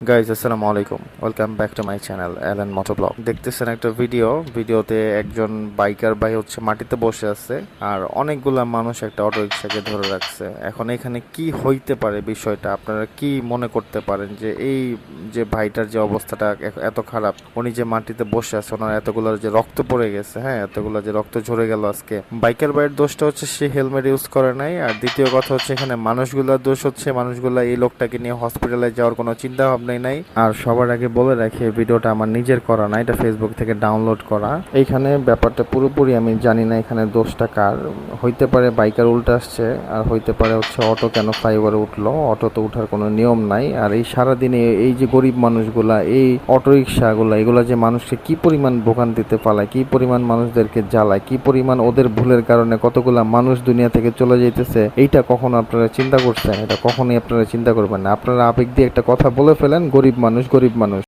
Guys আসসালামু আলাইকুম, welcome back to my channel Allen motoblog. দেখতেছেন একটা ভিডিওতে একজন বাইকার ভাই হচ্ছে মাটিতে বসে আছে আর অনেকগুলা মানুষ একটা অটো রিক্সাকে ধরে রাখছে। এখন এখানে কি হইতে পারে বিষয়টা, আপনারা কি মনে করতে পারেন যে এই যে ভাইটার যে অবস্থাটা এত খারাপ, উনি যে মাটিতে বসে আছে, ওনার এতগুলো যে রক্ত পড়ে গেছে, হ্যাঁ এতগুলো যে রক্ত ঝরে গেল আজকে। বাইকার ভাইয়ের দোষটা হচ্ছে সে হেলমেট ইউজ করে নাই, আর দ্বিতীয় কথা হচ্ছে এখানে মানুষগুলোর দোষ হচ্ছে মানুষগুলা এই লোকটাকে নিয়ে হসপিটালে যাওয়ার কোনো চিন্তা ভাবনা নাই। আর সবার আগে বলে রাখি, ভিডিওটা আমার নিজের করা না, এটা ফেসবুক থেকে ডাউনলোড করা। এইখানে ব্যাপারটা পুরোপুরি আমি জানি না এখানে দোষটা কার। হইতে পারে বাইকার উল্টা আসছে, আর হইতে পারে হচ্ছে অটো কেন ফ্লাইওভারে উঠলো, অটো তো উঠার কোনো নিয়ম নাই। আর এই সারাদিনে এই যে গরিব মানুষগুলা, এই অটো রিক্সাগুলা, এগুলা যে মানুষকে কি পরিমাণ ভোগান্তিতে পালায়, কি পরিমাণ মানুষদেরকে জ্বালায়, কি পরিমাণ ওদের ভুলের কারণে কতগুলা মানুষ দুনিয়া থেকে চলে যাইতেছে, এইটা কখনো আপনারা চিন্তা করছেন? এটা কখনোই আপনারা চিন্তা করবেন না। আপনারা আবেগ দিয়ে একটা কথা বলে ফেলেন, গরিব মানুষ গরিব মানুষ।